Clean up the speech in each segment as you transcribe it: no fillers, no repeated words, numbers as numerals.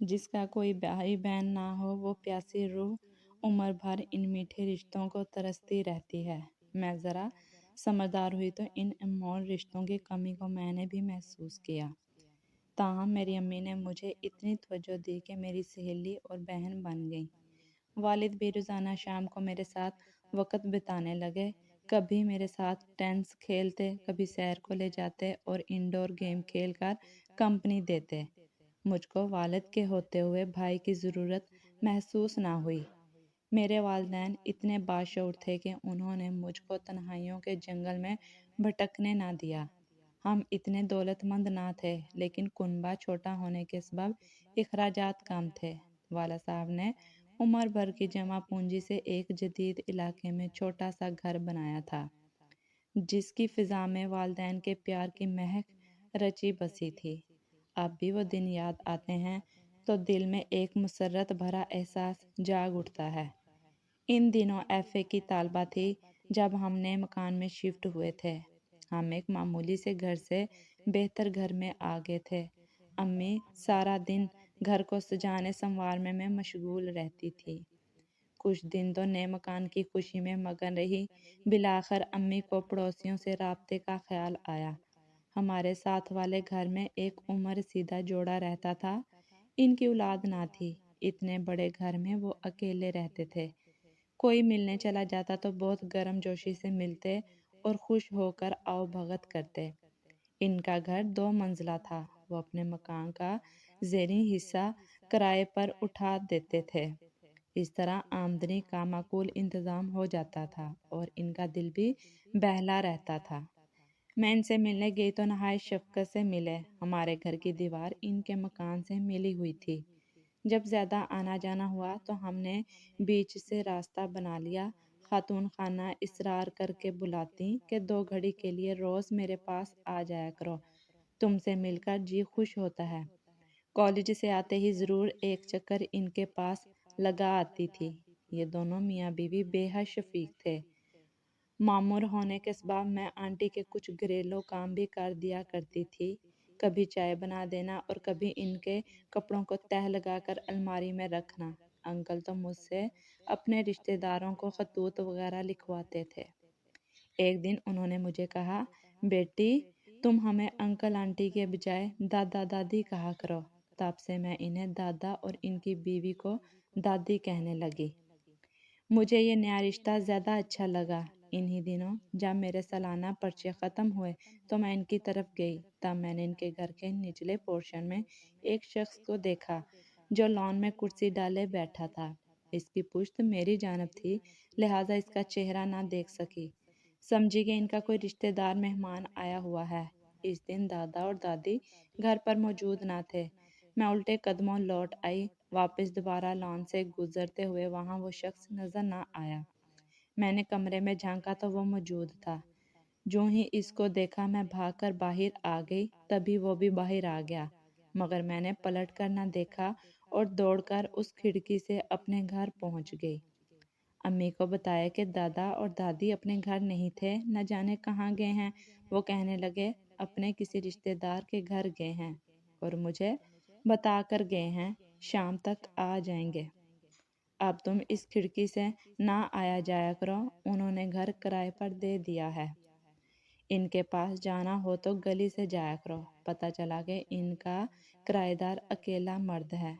جس کا کوئی بھائی بہن نہ ہو وہ پیاسی روح عمر بھر ان میٹھے رشتوں کو ترستی رہتی ہے۔ میں ذرا سمجھدار ہوئی تو ان انمول رشتوں کی کمی کو میں نے بھی محسوس کیا۔ تاہم میری امی نے مجھے اتنی توجہ دی کہ میری سہیلی اور بہن بن گئی۔ والد بھی روزانہ شام کو میرے ساتھ وقت بتانے لگے، کبھی میرے ساتھ ٹینس کھیلتے، کبھی سیر کو لے جاتے اور انڈور گیم کھیل کر کمپنی دیتے۔ مجھ کو والد کے ہوتے ہوئے بھائی کی ضرورت محسوس نہ ہوئی۔ میرے والدین اتنے باشعور تھے کہ انہوں نے مجھ کو تنہائیوں کے جنگل میں بھٹکنے نہ دیا۔ ہم اتنے دولت مند نہ تھے، لیکن کنبہ چھوٹا ہونے کے سبب اخراجات کم تھے۔ والد صاحب نے عمر بھر کی جمع پونجی سے ایک جدید علاقے میں چھوٹا سا گھر بنایا تھا، جس کی فضا میں والدین کے پیار کی مہک رچی بسی تھی۔ اب بھی وہ دن یاد آتے ہیں تو دل میں ایک مسرت بھرا احساس جاگ اٹھتا ہے۔ ان دنوں ایف اے کی طالبہ تھی جب ہم نئے مکان میں شفٹ ہوئے تھے۔ ہم ایک معمولی سے گھر سے بہتر گھر میں آ گئے تھے۔ امی سارا دن گھر کو سجانے سنوارنے میں مشغول رہتی تھی۔ کچھ دن تو نئے مکان کی خوشی میں مگن رہی۔ بالآخر امی کو پڑوسیوں سے رابطے کا خیال آیا۔ ہمارے ساتھ والے گھر میں ایک عمر رسیدہ جوڑا رہتا تھا۔ ان کی اولاد نہ تھی۔ اتنے بڑے گھر میں وہ اکیلے رہتے تھے۔ کوئی ملنے چلا جاتا تو بہت گرم جوشی سے ملتے اور خوش ہو کر آؤ بھگت کرتے۔ ان کا گھر 2 منزلہ تھا۔ وہ اپنے مکان کا زیریں حصہ کرائے پر اٹھا دیتے تھے۔ اس طرح آمدنی کا معقول انتظام ہو جاتا تھا اور ان کا دل بھی بہلا رہتا تھا۔ میں ان سے ملنے گئی تو نہایت شفقت سے ملے۔ ہمارے گھر کی دیوار ان کے مکان سے ملی ہوئی تھی۔ جب زیادہ آنا جانا ہوا تو ہم نے بیچ سے راستہ بنا لیا۔ خاتون خانہ اصرار کر کے بلاتی کہ 2 گھڑی کے لیے روز میرے پاس آ جایا کرو، تم سے مل کر جی خوش ہوتا ہے۔ کالج سے آتے ہی ضرور ایک چکر ان کے پاس لگا آتی تھی۔ یہ دونوں میاں بیوی بے حد شفیق تھے۔ معمر ہونے کے سبب میں آنٹی کے کچھ گھریلو کام بھی کر دیا کرتی تھی، کبھی چائے بنا دینا اور کبھی ان کے کپڑوں کو تہہ لگا کر الماری میں رکھنا۔ انکل تو مجھ سے اپنے رشتہ داروں کو خطوط وغیرہ لکھواتے تھے۔ ایک دن انہوں نے مجھے کہا، بیٹی تم ہمیں انکل آنٹی کے بجائے دادا دادی کہا کرو۔ تب سے میں انہیں دادا اور ان کی بیوی کو دادی کہنے لگی۔ مجھے یہ نیا رشتہ زیادہ اچھا لگا۔ انہی دنوں جب میرے سالانہ پرچے ختم ہوئے تو میں ان کی طرف گئی۔ تب میں نے ان کے گھر کے نچلے پورشن میں ایک شخص کو دیکھا جو لان میں کرسی ڈالے بیٹھا تھا۔ اس کی پشت میری جانب تھی، لہٰذا اس کا چہرہ نہ دیکھ سکی۔ سمجھی کہ ان کا کوئی رشتہ دار مہمان آیا ہوا ہے۔ اس دن دادا اور دادی گھر پر موجود نہ تھے۔ میں الٹے قدموں لوٹ آئی۔ واپس دوبارہ لان سے گزرتے ہوئے وہاں وہ شخص نظر نہ آیا۔ میں نے کمرے میں جھانکا تو وہ موجود تھا۔ جو ہی اس کو دیکھا میں بھاگ کر باہر آ گئی، تبھی وہ بھی باہر آ گیا، مگر میں نے پلٹ کر نہ دیکھا اور دوڑ کر اس کھڑکی سے اپنے گھر پہنچ گئی۔ امی کو بتایا کہ دادا اور دادی اپنے گھر نہیں تھے، نہ جانے کہاں گئے ہیں۔ وہ کہنے لگے اپنے کسی رشتہ دار کے گھر گئے ہیں اور مجھے بتا کر گئے ہیں شام تک آ جائیں گے۔ اب تم اس کھڑکی سے نہ آیا جایا کرو، انہوں نے گھر کرائے پر دے دیا ہے۔ ان کے پاس جانا ہو تو گلی سے جایا کرو۔ پتہ چلا کہ ان کا کرایہ دار اکیلا مرد ہے،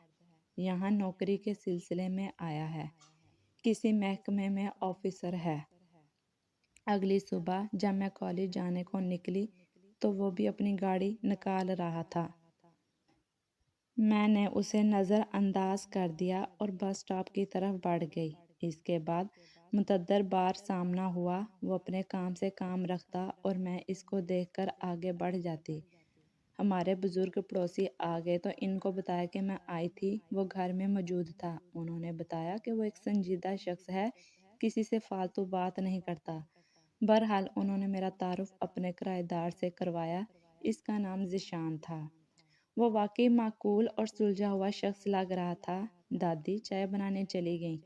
یہاں نوکری کے سلسلے میں آیا ہے، کسی محکمے میں آفیسر ہے۔ اگلی صبح جب میں کالج جانے کو نکلی تو وہ بھی اپنی گاڑی نکال رہا تھا۔ میں نے اسے نظر انداز کر دیا اور بس اسٹاپ کی طرف بڑھ گئی۔ اس کے بعد متعدد بار سامنا ہوا، وہ اپنے کام سے کام رکھتا اور میں اس کو دیکھ کر آگے بڑھ جاتی۔ ہمارے بزرگ پڑوسی آ گئے تو ان کو بتایا کہ میں آئی تھی۔ وہ گھر میں موجود تھا۔ انہوں نے بتایا کہ وہ ایک سنجیدہ شخص ہے، کسی سے فالتو بات نہیں کرتا۔ بہرحال انہوں نے میرا تعارف اپنے کرایہ دار سے کروایا۔ اس کا نام ذیشان تھا۔ وہ واقعی معقول اور سلجھا ہوا شخص لگ رہا تھا۔ دادی چائے بنانے چلی گئیں،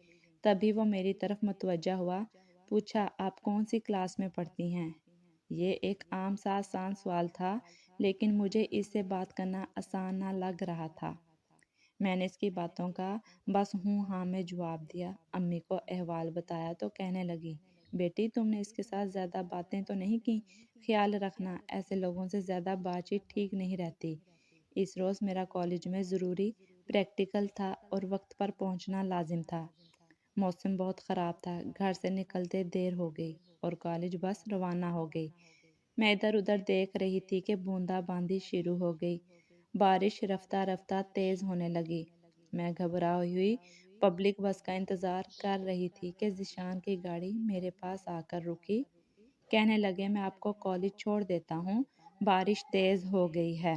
تبھی وہ میری طرف متوجہ ہوا۔ پوچھا، آپ کون سی کلاس میں پڑھتی ہیں؟ یہ ایک عام سا آسان سوال تھا، لیکن مجھے اس سے بات کرنا آسان نہ لگ رہا تھا۔ میں نے اس کی باتوں کا بس ہوں ہاں میں جواب دیا۔ امی کو احوال بتایا تو کہنے لگی، بیٹی تم نے اس کے ساتھ زیادہ باتیں تو نہیں کی، خیال رکھنا ایسے لوگوں سے زیادہ بات چیت ٹھیک نہیں رہتی۔ اس روز میرا کالج میں ضروری پریکٹیکل تھا اور وقت پر پہنچنا لازم تھا۔ موسم بہت خراب تھا، گھر سے نکلتے دیر ہو گئی اور کالج بس روانہ ہو گئی۔ میں ادھر ادھر دیکھ رہی تھی کہ بوندا باندی شروع ہو گئی، بارش رفتہ رفتہ تیز ہونے لگی۔ میں گھبرائی ہوئی پبلک بس کا انتظار کر رہی تھی کہ ذیشان کی گاڑی میرے پاس آ کر رکی۔ کہنے لگے، میں آپ کو کالج چھوڑ دیتا ہوں، بارش تیز ہو گئی ہے،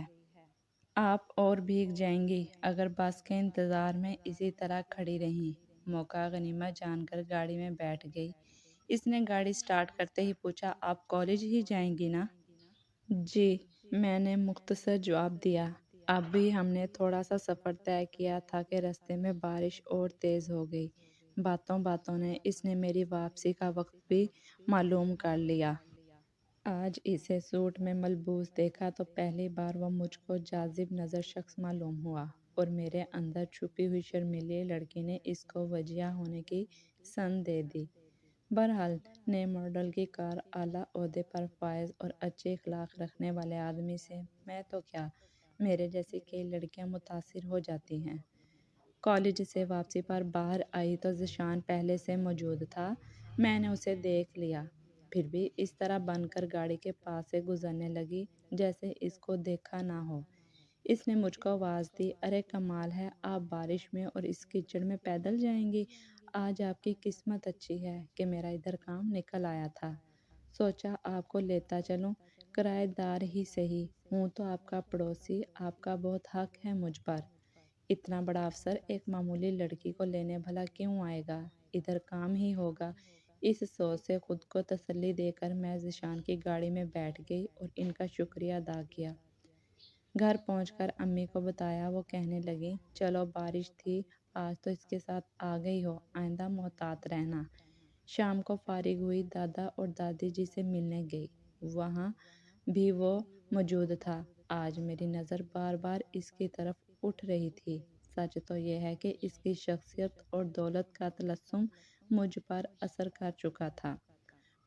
آپ اور بھیگ جائیں گی اگر بس کے انتظار میں اسی طرح کھڑی رہیں۔ موقع غنیمت جان کر گاڑی میں بیٹھ گئی۔ اس نے گاڑی سٹارٹ کرتے ہی پوچھا، آپ کالج ہی جائیں گی نا؟ جی، میں نے مختصر جواب دیا۔ اب بھی ہم نے تھوڑا سا سفر طے کیا تھا کہ رستے میں بارش اور تیز ہو گئی۔ باتوں باتوں نے اس نے میری واپسی کا وقت بھی معلوم کر لیا۔ آج اسے سوٹ میں ملبوس دیکھا تو پہلی بار وہ مجھ کو جاذب نظر شخص معلوم ہوا اور میرے اندر چھپی ہوئی شرمیلی لڑکی نے اس کو وجیہہ ہونے کی سند دے دی۔ بہرحال نئے ماڈل کی کار، اعلیٰ عہدے پر فائز اور اچھے اخلاق رکھنے والے آدمی سے میں تو کیا، میرے جیسی کئی لڑکیاں متاثر ہو جاتی ہیں۔ کالج سے واپسی پر باہر آئی تو ذیشان پہلے سے موجود تھا۔ میں نے اسے دیکھ لیا، پھر بھی اس طرح بن کر گاڑی کے پاس سے گزرنے لگی جیسے اس کو دیکھا نہ ہو۔ اس نے مجھ کو آواز دی، ارے کمال ہے، آپ بارش میں اور اس کیچڑ میں پیدل جائیں گی؟ آج آپ کی قسمت اچھی ہے کہ میرا ادھر کام نکل آیا تھا، سوچا آپ کو لیتا چلوں، کرایہ دار ہی سہی، ہوں تو آپ کا پڑوسی، آپ کا بہت حق ہے مجھ پر۔ اتنا بڑا افسر ایک معمولی لڑکی کو لینے بھلا کیوں آئے گا، ادھر کام ہی ہوگا۔ اس سوچ سے خود کو تسلی دے کر میں ذیشان کی گاڑی میں بیٹھ گئی اور ان کا شکریہ ادا کیا۔ گھر پہنچ کر امی کو بتایا، وہ کہنے لگیں، چلو بارش تھی آج تو اس کے ساتھ آ گئی ہو، آئندہ محتاط رہنا۔ شام کو فارغ ہوئی دادا اور دادی جی سے ملنے گئی، وہاں بھی وہ موجود تھا۔ آج میری نظر بار بار اس کی طرف اٹھ رہی تھی۔ سچ تو یہ ہے کہ اس کی شخصیت اور دولت کا طلسم مجھ پر اثر کر چکا تھا۔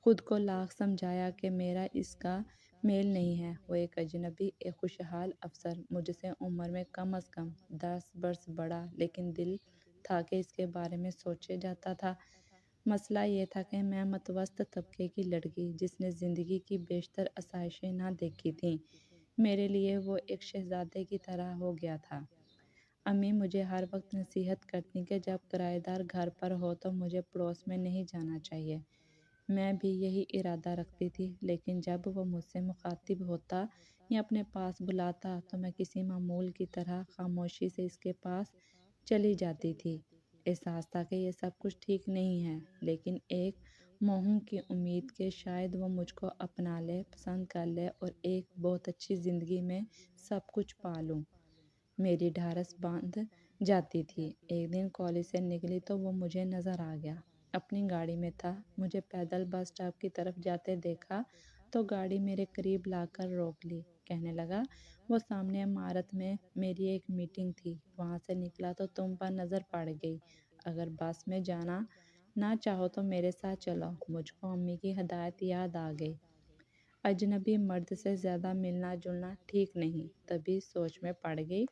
خود کو لاکھ سمجھایا کہ میرا اس کا میل نہیں ہے۔ وہ ایک اجنبی، ایک خوشحال افسر، مجھ سے عمر میں کم از کم 10 برس بڑا، لیکن دل تھا کہ اس کے بارے میں سوچے جاتا تھا۔ مسئلہ یہ تھا کہ میں متوسط طبقے کی لڑکی جس نے زندگی کی بیشتر آسائشیں نہ دیکھی تھیں، میرے لیے وہ ایک شہزادے کی طرح ہو گیا تھا۔ امی مجھے ہر وقت نصیحت کرتی کہ جب کرایہ دار گھر پر ہو تو مجھے پڑوس میں نہیں جانا چاہیے۔ میں بھی یہی ارادہ رکھتی تھی، لیکن جب وہ مجھ سے مخاطب ہوتا یا اپنے پاس بلاتا تو میں کسی معمول کی طرح خاموشی سے اس کے پاس چلی جاتی تھی۔ احساس تھا کہ یہ سب کچھ ٹھیک نہیں ہے، لیکن ایک موہوم کی امید کہ شاید وہ مجھ کو اپنا لے، پسند کر لے اور ایک بہت اچھی زندگی میں سب کچھ پا لوں، میری ڈھارس باندھ جاتی تھی۔ ایک دن کالج سے نکلی تو وہ مجھے نظر آ گیا، اپنی گاڑی میں تھا۔ مجھے پیدل بس سٹاپ کی طرف جاتے دیکھا تو گاڑی میرے قریب لا کر روک لی۔ کہنے لگا، وہ سامنے عمارت میں میری ایک میٹنگ تھی، وہاں سے نکلا تو تم پر نظر پڑ گئی، اگر بس میں جانا نہ چاہو تو میرے ساتھ چلو۔ مجھ کو امی کی ہدایت یاد آ گئی، اجنبی مرد سے زیادہ ملنا جلنا ٹھیک نہیں۔ تبھی سوچ میں پڑ گئی۔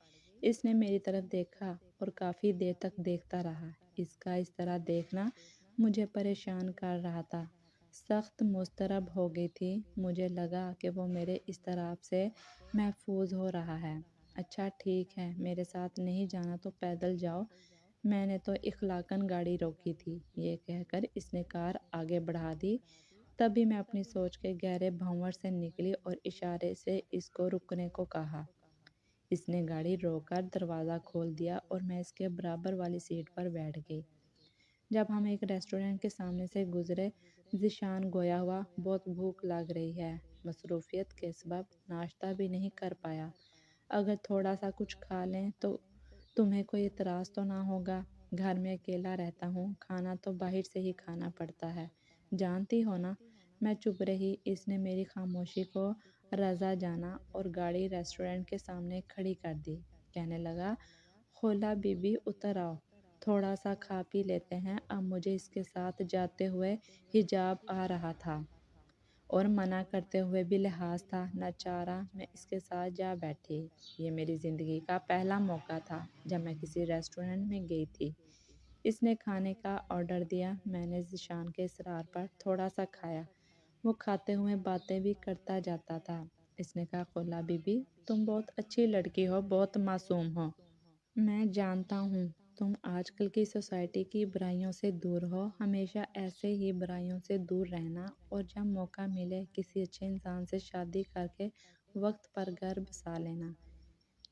اس نے میری طرف دیکھا اور کافی دیر تک دیکھتا رہا۔ اس کا اس طرح دیکھنا مجھے پریشان کر رہا تھا۔ سخت مضطرب ہو گئی تھی۔ مجھے لگا کہ وہ میرے اضطراب سے محفوظ ہو رہا ہے۔ اچھا ٹھیک ہے، میرے ساتھ نہیں جانا تو پیدل جاؤ، میں نے تو اخلاقاً گاڑی روکی تھی، یہ کہہ کر اس نے کار آگے بڑھا دی۔ تبھی میں اپنی سوچ کے گہرے بھنور سے نکلی اور اشارے سے اس کو رکنے کو کہا۔ اس نے گاڑی روک کر دروازہ کھول دیا اور میں اس کے برابر والی سیٹ پر بیٹھ گئی۔ جب ہم ایک ریسٹورنٹ کے سامنے سے گزرے، ذیشان گویا ہوا، بہت بھوک لگ رہی ہے، مصروفیت کے سبب ناشتہ بھی نہیں کر پایا، اگر تھوڑا سا کچھ کھا لیں تو تمہیں کوئی اعتراض تو نہ ہوگا؟ گھر میں اکیلا رہتا ہوں، کھانا تو باہر سے ہی کھانا پڑتا ہے، جانتی ہو نا۔ میں چپ رہی۔ اس نے میری خاموشی کو رضا جانا اور گاڑی ریسٹورنٹ کے سامنے کھڑی کر دی۔ کہنے لگا، خولا بی بی اتر آؤ، تھوڑا سا کھا پی لیتے ہیں۔ اب مجھے اس کے ساتھ جاتے ہوئے حجاب آ رہا تھا اور منع کرتے ہوئے بھی لحاظ تھا، نہ چارہ میں اس کے ساتھ جا بیٹھی۔ یہ میری زندگی کا پہلا موقع تھا جب میں کسی ریسٹورنٹ میں گئی تھی۔ اس نے کھانے کا آرڈر دیا، میں نے ذیشان کے اصرار پر تھوڑا سا کھایا۔ وہ کھاتے ہوئے باتیں بھی کرتا جاتا تھا۔ اس نے کہا، خولا بی بی، تم بہت اچھی لڑکی ہو، بہت معصوم ہو۔ میں جانتا ہوں تم آج کل کی سوسائٹی کی برائیوں سے دور ہو، ہمیشہ ایسے ہی برائیوں سے دور رہنا اور جب موقع ملے کسی اچھے انسان سے شادی کر کے وقت پر گھر بسا لینا۔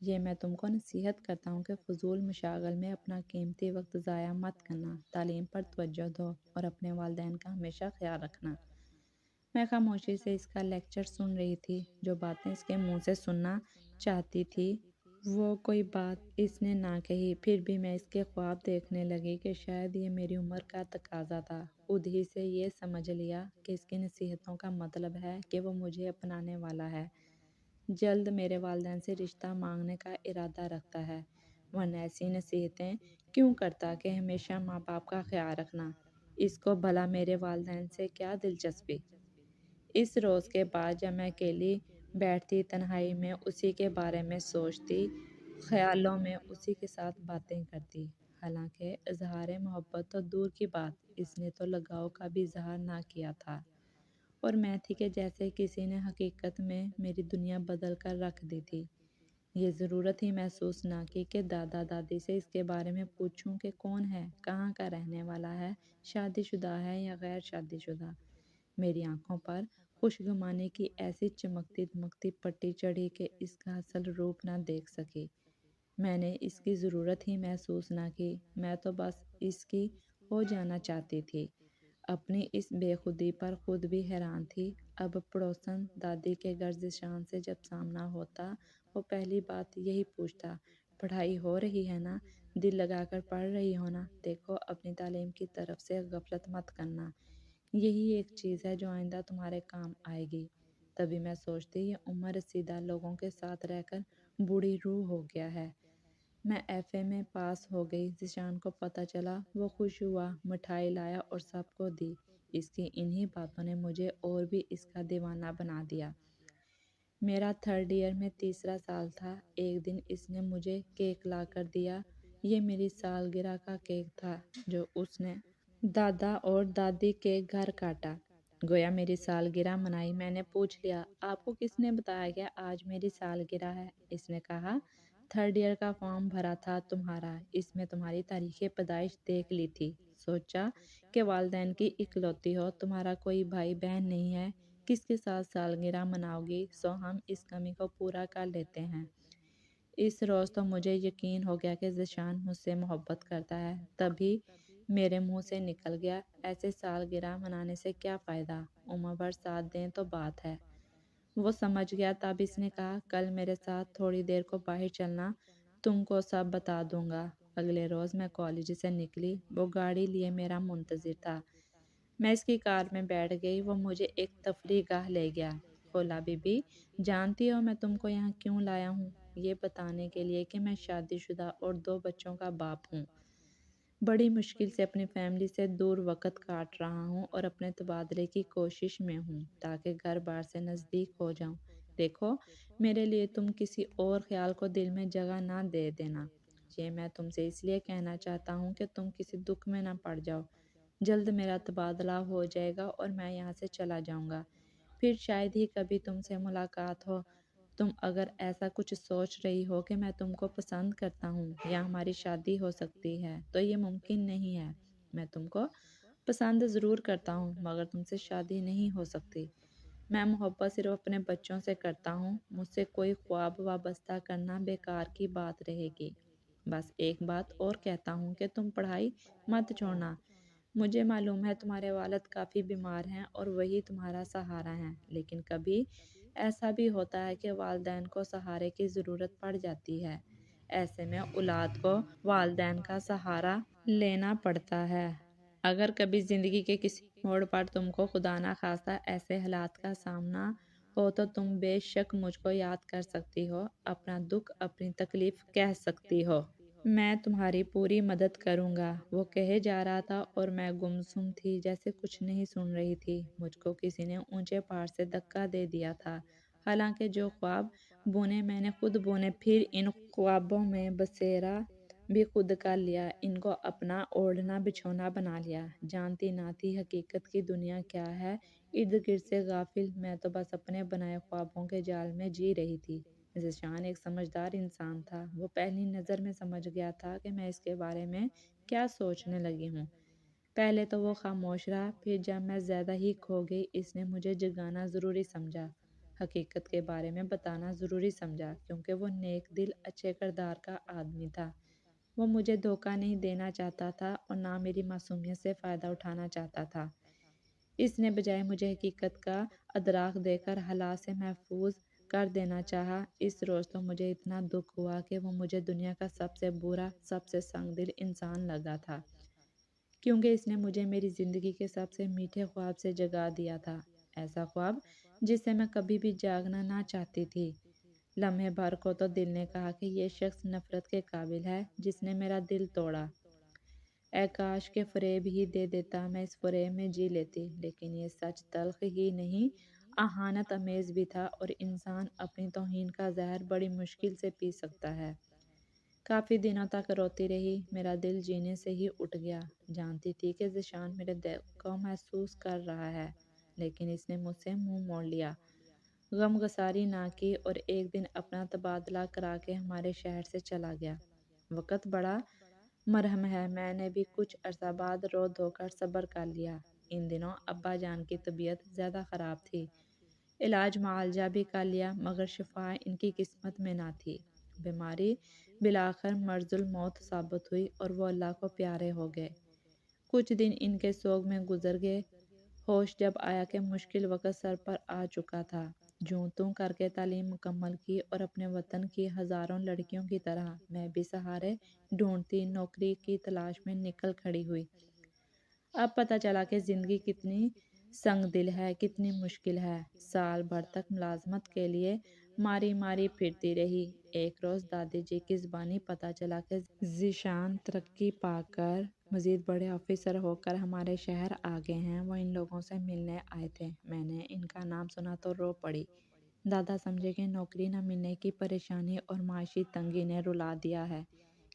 یہ میں تم کو نصیحت کرتا ہوں کہ فضول مشاغل میں اپنا قیمتی وقت ضائع مت کرنا، تعلیم پر توجہ دو اور اپنے والدین کا ہمیشہ خیال رکھنا۔ میں خاموشی سے اس کا لیکچر سن رہی تھی، جو باتیں اس کے منہ سے سننا چاہتی تھی وہ کوئی بات اس نے نہ کہی۔ پھر بھی میں اس کے خواب دیکھنے لگی کہ شاید یہ میری عمر کا تقاضا تھا۔ خود ہی سے یہ سمجھ لیا کہ اس کی نصیحتوں کا مطلب ہے کہ وہ مجھے اپنانے والا ہے، جلد میرے والدین سے رشتہ مانگنے کا ارادہ رکھتا ہے، ورنہ ایسی نصیحتیں کیوں کرتا کہ ہمیشہ ماں باپ کا خیال رکھنا۔ اس کو بھلا میرے والدین سے کیا دلچسپی؟ اس روز کے بعد جب میں اکیلی بیٹھتی، تنہائی میں اسی کے بارے میں سوچتی، خیالوں میں اسی کے ساتھ باتیں کرتی، حالانکہ اظہار محبت تو دور کی بات، اس نے تو لگاؤ کا بھی اظہار نہ کیا تھا، اور میں تھی کہ جیسے کسی نے حقیقت میں میری دنیا بدل کر رکھ دی تھی۔ یہ ضرورت ہی محسوس نہ کی کہ دادا دادی سے اس کے بارے میں پوچھوں کہ کون ہے، کہاں کا رہنے والا ہے، شادی شدہ ہے یا غیر شادی شدہ۔ میری آنکھوں پر خوشگمانی کی ایسی چمکتی دمکتی پٹی چڑھی کہ اس کا اصل روپ نہ دیکھ سکی۔ میں نے اس کی ضرورت ہی محسوس نہ کی، میں تو بس اس کی ہو جانا چاہتی تھی۔ اپنی اس بے خودی پر خود بھی حیران تھی۔ اب پڑوسن دادی کے گھر ذیشان سے جب سامنا ہوتا، وہ پہلی بات یہی پوچھتا، پڑھائی ہو رہی ہے نا، دل لگا کر پڑھ رہی ہو نا، دیکھو اپنی تعلیم کی طرف سے غفلت مت کرنا، یہی ایک چیز ہے جو آئندہ تمہارے کام آئے گی۔ تبھی میں سوچتی، یہ عمر رسیدہ لوگوں کے ساتھ رہ کر بوڑھی روح ہو گیا ہے۔ میں ایف اے میں پاس ہو گئی، ذیشان کو پتہ چلا، وہ خوش ہوا، مٹھائی لایا اور سب کو دی۔ اس کی انہی باتوں نے مجھے اور بھی اس کا دیوانہ بنا دیا۔ میرا تھرڈ ایئر میں تیسرا سال تھا۔ ایک دن اس نے مجھے کیک لا کر دیا۔ یہ میری سالگرہ کا کیک تھا جو اس نے دادا اور دادی کے گھر کاٹا، گویا میری سالگرہ منائی۔ میں نے پوچھ لیا، آپ کو کس نے بتایا کہ آج میری سالگرہ ہے؟ اس نے کہا، تھرڈ ایئر کا فارم بھرا تھا تمہارا، اس میں تمہاری تاریخ پیدائش دیکھ لی تھی، سوچا کہ والدین کی اکلوتی ہو، تمہارا کوئی بھائی بہن نہیں ہے، کس کے ساتھ سالگرہ مناؤ گی، سو ہم اس کمی کو پورا کر لیتے ہیں۔ اس روز تو مجھے یقین ہو گیا کہ ذیشان مجھ سے محبت کرتا ہے۔ تبھی میرے منہ سے نکل گیا، ایسے سالگرہ منانے سے کیا فائدہ، عمر بھر ساتھ دیں تو بات ہے۔ وہ سمجھ گیا۔ تب اس نے کہا، کل میرے ساتھ تھوڑی دیر کو باہر چلنا، تم کو سب بتا دوں گا۔ اگلے روز میں کالج سے نکلی، وہ گاڑی لیے میرا منتظر تھا۔ میں اس کی کار میں بیٹھ گئی، وہ مجھے ایک تفریح گاہ لے گیا۔ خولا بی بی، جانتی ہو میں تم کو یہاں کیوں لایا ہوں؟ یہ بتانے کے لیے کہ میں شادی شدہ اور 2 بچوں کا باپ ہوں، بڑی مشکل سے اپنی فیملی سے دور وقت کاٹ رہا ہوں اور اپنے تبادلے کی کوشش میں ہوں تاکہ گھر بار سے نزدیک ہو جاؤں۔ دیکھو، میرے لیے تم کسی اور خیال کو دل میں جگہ نہ دے دینا۔ یہ میں تم سے اس لیے کہنا چاہتا ہوں کہ تم کسی دکھ میں نہ پڑ جاؤ۔ جلد میرا تبادلہ ہو جائے گا اور میں یہاں سے چلا جاؤں گا، پھر شاید ہی کبھی تم سے ملاقات ہو۔ تم اگر ایسا کچھ سوچ رہی ہو کہ میں تم کو پسند کرتا ہوں یا ہماری شادی ہو سکتی ہے تو یہ ممکن نہیں ہے۔ میں تم کو پسند ضرور کرتا ہوں مگر تم سے شادی نہیں ہو سکتی۔ میں محبت صرف اپنے بچوں سے کرتا ہوں، مجھ سے کوئی خواب وابستہ کرنا بیکار کی بات رہے گی۔ بس ایک بات اور کہتا ہوں کہ تم پڑھائی مت چھوڑنا۔ مجھے معلوم ہے تمہارے والد کافی بیمار ہیں اور وہی تمہارا سہارا ہیں، لیکن کبھی ایسا بھی ہوتا ہے کہ والدین کو سہارے کی ضرورت پڑ جاتی ہے۔ ایسے میں اولاد کو والدین کا سہارا لینا پڑتا ہے۔ اگر کبھی زندگی کے کسی موڑ پر تم کو خدا نہ خواستہ ایسے حالات کا سامنا ہو تو تم بے شک مجھ کو یاد کر سکتی ہو، اپنا دکھ اپنی تکلیف کہہ سکتی ہو۔ میں تمہاری پوری مدد کروں گا، وہ کہے جا رہا تھا اور میں گمسم تھی، جیسے کچھ نہیں سن رہی تھی۔ مجھ کو کسی نے اونچے پہاڑ سے دھکا دے دیا تھا۔ حالانکہ جو خواب بنے میں نے خود بنے، پھر ان خوابوں میں بسیرا بھی خود کر لیا، ان کو اپنا اوڑھنا بچھونا بنا لیا۔ جانتی نہ تھی حقیقت کی دنیا کیا ہے، ارد گرد سے غافل، میں تو بس اپنے بنائے خوابوں کے جال میں جی رہی تھی۔ ذیشان ایک سمجھدار انسان تھا، وہ پہلی نظر میں سمجھ گیا تھا کہ میں اس کے بارے میں کیا سوچنے لگی ہوں۔ پہلے تو وہ خاموش رہا، پھر جب میں زیادہ ہی کھو گئی، اس نے مجھے جگانا ضروری سمجھا، حقیقت کے بارے میں بتانا ضروری سمجھا، کیونکہ وہ نیک دل اچھے کردار کا آدمی تھا۔ وہ مجھے دھوکہ نہیں دینا چاہتا تھا اور نہ میری معصومیت سے فائدہ اٹھانا چاہتا تھا۔ اس نے بجائے مجھے حقیقت کا ادراک دے کر حالات سے محفوظ کر دینا چاہا۔ اس روز تو مجھے اتنا دکھ ہوا کہ وہ مجھے دنیا کا سب سے برا، سب سے سنگ دل انسان لگا تھا، کیونکہ اس نے مجھے میری زندگی کے سب سے میٹھے خواب سے جگا دیا تھا، ایسا خواب جس سے میں کبھی بھی جاگنا نہ چاہتی تھی۔ لمحے بھر کو تو دل نے کہا کہ یہ شخص نفرت کے قابل ہے، جس نے میرا دل توڑا۔ اے کاش کے فریب ہی دے دیتا، میں اس فریب میں جی لیتی، لیکن یہ سچ تلخ ہی نہیں، اہانت امیز بھی تھا، اور انسان اپنی توہین کا زہر بڑی مشکل سے پی سکتا ہے۔ کافی دنوں تک روتی رہی، میرا دل جینے سے ہی اٹھ گیا۔ جانتی تھی کہ ذیشان میرے دل کو محسوس کر رہا ہے، لیکن اس نے مجھ سے منہ موڑ لیا، غم گساری نہ کی، اور ایک دن اپنا تبادلہ کرا کے ہمارے شہر سے چلا گیا۔ وقت بڑا مرہم ہے، میں نے بھی کچھ عرصہ بعد رو دھو کر صبر کر لیا۔ ان دنوں ابا جان کی طبیعت زیادہ خراب تھی، علاج معالجہ بھی کر لیا، مگر شفا ان کی قسمت میں نہ تھی۔ بیماری بالآخر مرض الموت ثابت ہوئی اور وہ اللہ کو پیارے ہو گئے۔ کچھ دن ان کے سوگ میں گزر گئے۔ ہوش جب آیا کہ مشکل وقت سر پر آ چکا تھا، جوں توں کر کے تعلیم مکمل کی اور اپنے وطن کی ہزاروں لڑکیوں کی طرح میں بھی سہارے ڈھونڈتی نوکری کی تلاش میں نکل کھڑی ہوئی۔ اب پتہ چلا کہ زندگی کتنی سنگ دل ہے، کتنی مشکل ہے۔ سال بھر تک ملازمت کے لیے ماری ماری پھرتی رہی۔ ایک روز دادی جی کی زبانی پتہ چلا کہ ذیشان ترقی پا کر مزید بڑے آفیسر ہو کر ہمارے شہر آ گئے ہیں۔ وہ ان لوگوں سے ملنے آئے تھے۔ میں نے ان کا نام سنا تو رو پڑی۔ دادا سمجھے کہ نوکری نہ ملنے کی پریشانی اور معاشی تنگی نے رلا دیا ہے۔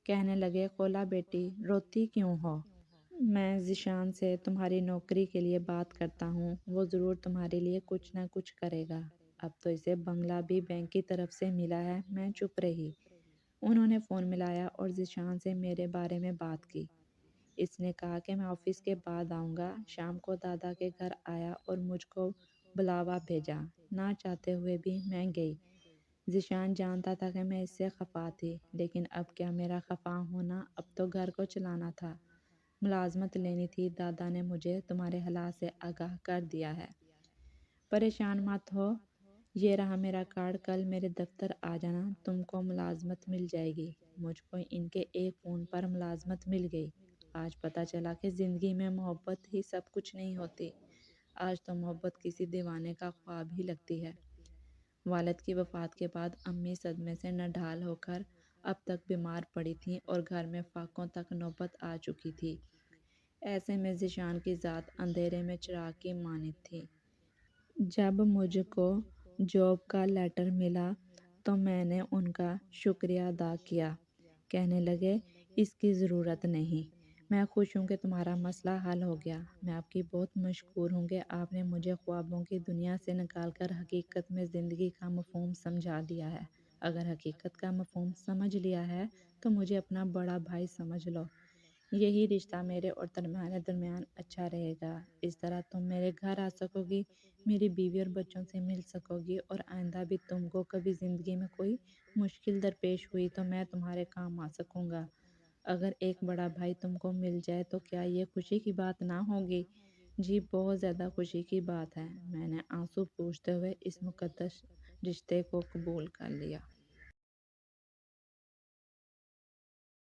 کہنے لگے، خولا بیٹی، روتی کیوں ہو؟ میں ذیشان سے تمہاری نوکری کے لیے بات کرتا ہوں، وہ ضرور تمہارے لیے کچھ نہ کچھ کرے گا۔ اب تو اسے بنگلہ بھی بینک کی طرف سے ملا ہے۔ میں چپ رہی۔ انہوں نے فون ملایا اور ذیشان سے میرے بارے میں بات کی۔ اس نے کہا کہ میں آفس کے بعد آؤں گا۔ شام کو دادا کے گھر آیا اور مجھ کو بلاوا بھیجا۔ نہ چاہتے ہوئے بھی میں گئی۔ ذیشان جانتا تھا کہ میں اس سے خفا تھی، لیکن اب کیا میرا خفا ہونا، اب تو گھر کو چلانا تھا، ملازمت لینی تھی۔ دادا نے مجھے تمہارے حالات سے آگاہ کر دیا ہے، پریشان مت ہو، یہ رہا میرا کارڈ، کل میرے دفتر آ جانا، تم کو ملازمت مل جائے گی۔ مجھ کو ان کے ایک فون پر ملازمت مل گئی۔ آج پتہ چلا کہ زندگی میں محبت ہی سب کچھ نہیں ہوتی۔ آج تو محبت کسی دیوانے کا خواب ہی لگتی ہے۔ والد کی وفات کے بعد امی صدمے سے نڈھال ہو کر اب تک بیمار پڑی تھیں اور گھر میں فاقوں تک نوبت آ چکی تھی۔ ایسے میں ذیشان کی ذات اندھیرے میں چراغ کی مانند تھی۔ جب مجھ کو جاب کا لیٹر ملا تو میں نے ان کا شکریہ ادا کیا۔ کہنے لگے، اس کی ضرورت نہیں، میں خوش ہوں کہ تمہارا مسئلہ حل ہو گیا۔ میں آپ کی بہت مشکور ہوں کہ آپ نے مجھے خوابوں کی دنیا سے نکال کر حقیقت میں زندگی کا مفہوم سمجھا دیا ہے۔ اگر حقیقت کا مفہوم سمجھ لیا ہے تو مجھے اپنا بڑا بھائی سمجھ لو۔ یہی رشتہ میرے اور تمہارے درمیان اچھا رہے گا۔ اس طرح تم میرے گھر آ سکو گی، میری بیوی اور بچوں سے مل سکو گی، اور آئندہ بھی تم کو کبھی زندگی میں کوئی مشکل درپیش ہوئی تو میں تمہارے کام آ سکوں گا۔ اگر ایک بڑا بھائی تم کو مل جائے تو کیا یہ خوشی کی بات نہ ہوگی؟ جی، بہت زیادہ خوشی کی بات ہے۔ میں نے آنسو پوچھتے ہوئے اس مقدس رشتے کو قبول کر لیا۔